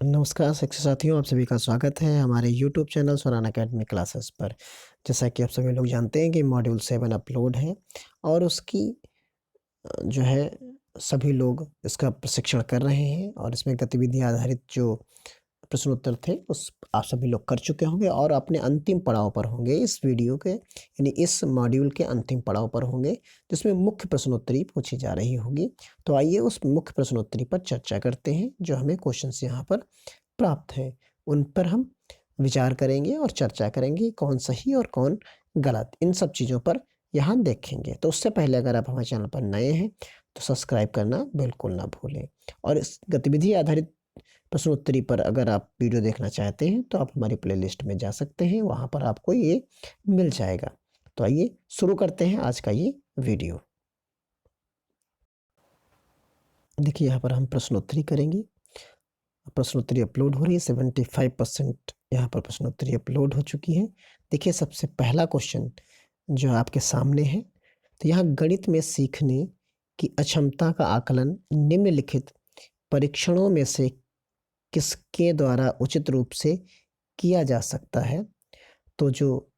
नमस्कार शिक्षक साथियों, आप सभी का स्वागत है हमारे यूट्यूब चैनल स्वरान अकेडमी क्लासेस पर। जैसा कि आप सभी लोग जानते हैं कि मॉड्यूल 7 अपलोड है और उसकी जो है सभी लोग इसका प्रशिक्षण कर रहे हैं और इसमें गतिविधि आधारित जो प्रश्न उत्तर थे उस आप सभी लोग कर चुके होंगे और अपने अंतिम पड़ाव पर होंगे इस वीडियो के यानी इस मॉड्यूल के अंतिम पड़ाव पर होंगे, जिसमें मुख्य प्रश्नोत्तरी पूछी जा रही होगी। तो आइए उस मुख्य प्रश्नोत्तरी पर चर्चा करते हैं जो हमें क्वेश्चंस यहाँ पर प्राप्त हैं। उन पर हम विचार करेंगे और चर्चा करेंगे कौन सही और कौन गलत, इन सब चीज़ों पर यहाँ देखेंगे। तो उससे पहले अगर आप हमारे चैनल पर नए हैं तो सब्सक्राइब करना बिल्कुल ना भूलें और इस गतिविधि आधारित प्रश्नोत्तरी पर अगर आप वीडियो देखना चाहते हैं तो आप हमारी प्लेलिस्ट में जा सकते हैं, वहाँ पर आपको ये मिल जाएगा। तो आइए शुरू करते हैं आज का ये वीडियो। देखिए यहाँ पर हम प्रश्नोत्तरी करेंगे। प्रश्नोत्तरी अपलोड हो रही है, 75% यहाँ पर प्रश्नोत्तरी अपलोड हो चुकी है। देखिए सबसे पहला क्वेश्चन जो आपके सामने है, तो यहाँ गणित में सीखने की अक्षमता का आकलन निम्नलिखित परीक्षणों में से किसके द्वारा उचित रूप से किया जा सकता है? तो जो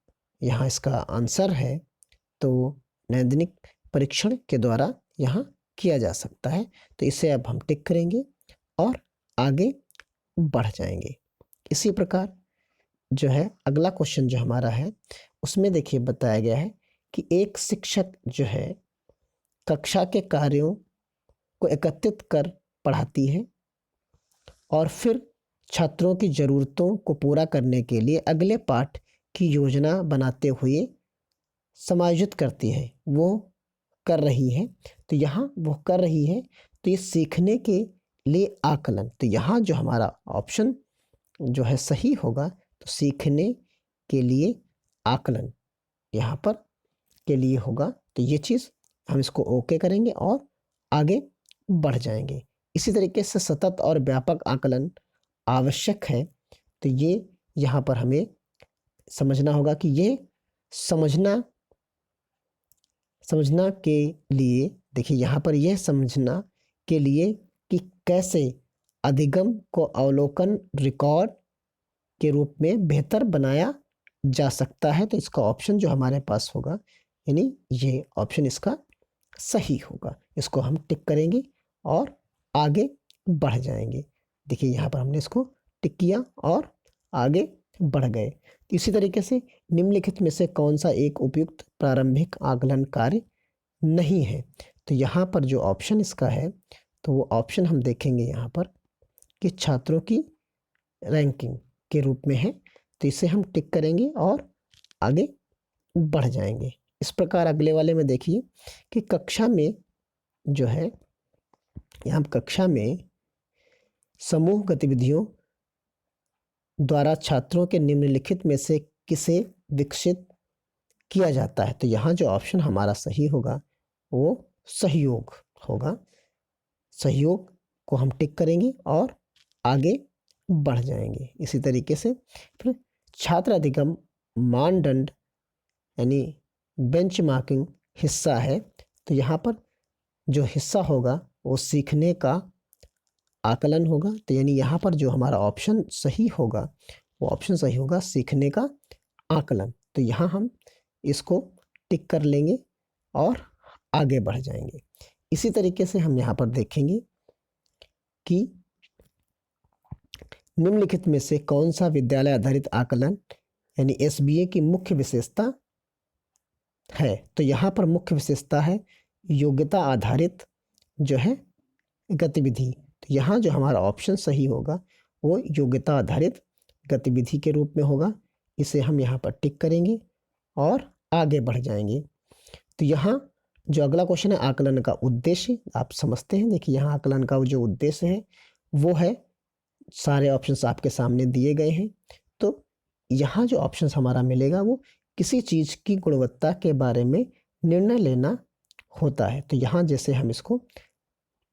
यहाँ इसका आंसर है, तो नैदानिक परीक्षण के द्वारा यहाँ किया जा सकता है। तो इसे अब हम टिक करेंगे और आगे बढ़ जाएंगे। इसी प्रकार जो है अगला क्वेश्चन जो हमारा है, उसमें देखिए बताया गया है कि एक शिक्षक जो है कक्षा के कार्यों को एकत्रित कर पढ़ाती है और फिर छात्रों की ज़रूरतों को पूरा करने के लिए अगले पाठ की योजना बनाते हुए समायोजित करती है। वो कर रही है, तो यहाँ वो कर रही है, तो ये सीखने के लिए आकलन, तो यहाँ जो हमारा ऑप्शन जो है सही होगा, तो सीखने के लिए आकलन यहाँ पर के लिए होगा। तो ये चीज़ हम इसको ओके करेंगे और आगे बढ़ जाएंगे। इसी तरीके से सतत और व्यापक आकलन आवश्यक है, तो ये यहाँ पर हमें समझना होगा कि ये समझना समझना के लिए, देखिए यहाँ पर यह समझना के लिए कि कैसे अधिगम को अवलोकन रिकॉर्ड के रूप में बेहतर बनाया जा सकता है, तो इसका ऑप्शन जो हमारे पास होगा यानी ये ऑप्शन इसका सही होगा। इसको हम टिक करेंगे और आगे बढ़ जाएंगे। देखिए यहाँ पर हमने इसको टिक किया और आगे बढ़ गए। इसी तरीके से निम्नलिखित में से कौन सा एक उपयुक्त प्रारंभिक आकलन कार्य नहीं है? तो यहाँ पर जो ऑप्शन इसका है, तो वो ऑप्शन हम देखेंगे यहाँ पर कि छात्रों की रैंकिंग के रूप में है, तो इसे हम टिक करेंगे और आगे बढ़ जाएंगे। इस प्रकार अगले वाले में देखिए कि कक्षा में जो है, यहाँ कक्षा में समूह गतिविधियों द्वारा छात्रों के निम्नलिखित में से किसे विकसित किया जाता है? तो यहाँ जो ऑप्शन हमारा सही होगा वो सहयोग होगा। सहयोग को हम टिक करेंगे और आगे बढ़ जाएंगे। इसी तरीके से फिर छात्र अधिगम मानदंड यानी बेंचमार्किंग हिस्सा है, तो यहाँ पर जो हिस्सा होगा वो सीखने का आकलन होगा। तो यानी यहाँ पर जो हमारा ऑप्शन सही होगा वो ऑप्शन सही होगा सीखने का आकलन। तो यहाँ हम इसको टिक कर लेंगे और आगे बढ़ जाएंगे। इसी तरीके से हम यहाँ पर देखेंगे कि निम्नलिखित में से कौन सा विद्यालय आधारित आकलन यानी एसबीए की मुख्य विशेषता है? तो यहाँ पर मुख्य विशेषता है योग्यता आधारित जो है गतिविधि। तो यहाँ जो हमारा ऑप्शन सही होगा वो योग्यता आधारित गतिविधि के रूप में होगा। इसे हम यहाँ पर टिक करेंगे और आगे बढ़ जाएंगे। तो यहाँ जो अगला क्वेश्चन है आकलन का उद्देश्य, आप समझते हैं। देखिए यहाँ आकलन का जो उद्देश्य है वो है, सारे ऑप्शंस आपके सामने दिए गए हैं। तो यहाँ जो ऑप्शंस हमारा मिलेगा वो किसी चीज़ की गुणवत्ता के बारे में निर्णय लेना होता है। तो यहाँ जैसे हम इसको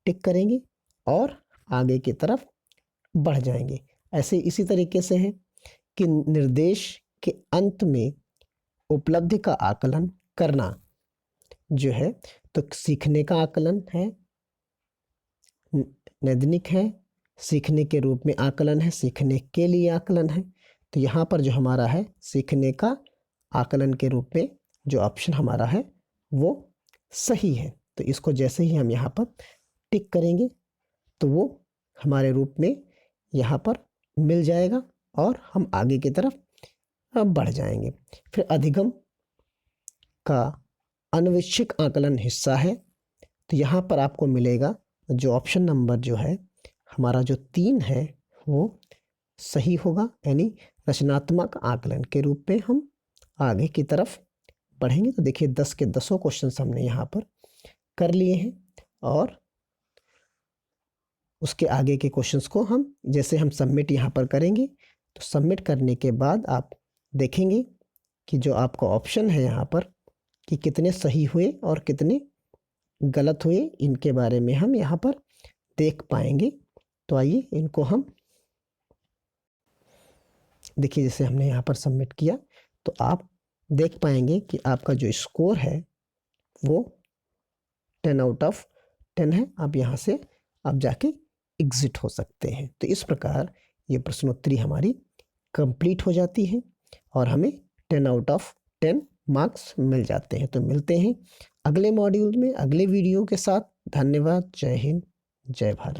टिक करेंगे और आगे की तरफ बढ़ जाएंगे। ऐसे इसी तरीके से है कि निर्देश के अंत में उपलब्धि का आकलन करना जो है, तो सीखने का आकलन है, नैदानिक है, सीखने के रूप में आकलन है, सीखने के लिए आकलन है। तो यहाँ पर जो हमारा है सीखने का आकलन के रूप में जो ऑप्शन हमारा है वो सही है। तो इसको जैसे ही हम यहाँ पर टिक करेंगे तो वो हमारे रूप में यहाँ पर मिल जाएगा और हम आगे की तरफ बढ़ जाएंगे। फिर अधिगम का अनवैच्छिक आकलन हिस्सा है। तो यहाँ पर आपको मिलेगा जो ऑप्शन नंबर जो है हमारा जो 3 है वो सही होगा, यानी रचनात्मक आकलन के रूप में हम आगे की तरफ बढ़ेंगे। तो देखिए 10 के 10 क्वेश्चन हमने यहाँ पर कर लिए हैं और उसके आगे के क्वेश्चंस को हम जैसे हम सबमिट यहाँ पर करेंगे तो सबमिट करने के बाद आप देखेंगे कि जो आपका ऑप्शन है यहाँ पर कि कितने सही हुए और कितने गलत हुए, इनके बारे में हम यहाँ पर देख पाएंगे। तो आइए इनको हम देखिए, जैसे हमने यहाँ पर सबमिट किया तो आप देख पाएंगे कि आपका जो स्कोर है वो 10 आउट ऑफ 10 है। आप यहाँ से आप जाके एग्जिट हो सकते हैं। तो इस प्रकार ये प्रश्नोत्तरी हमारी कंप्लीट हो जाती है और हमें 10 आउट ऑफ 10 मार्क्स मिल जाते हैं। तो मिलते हैं अगले मॉड्यूल में अगले वीडियो के साथ। धन्यवाद। जय हिंद, जय भारत।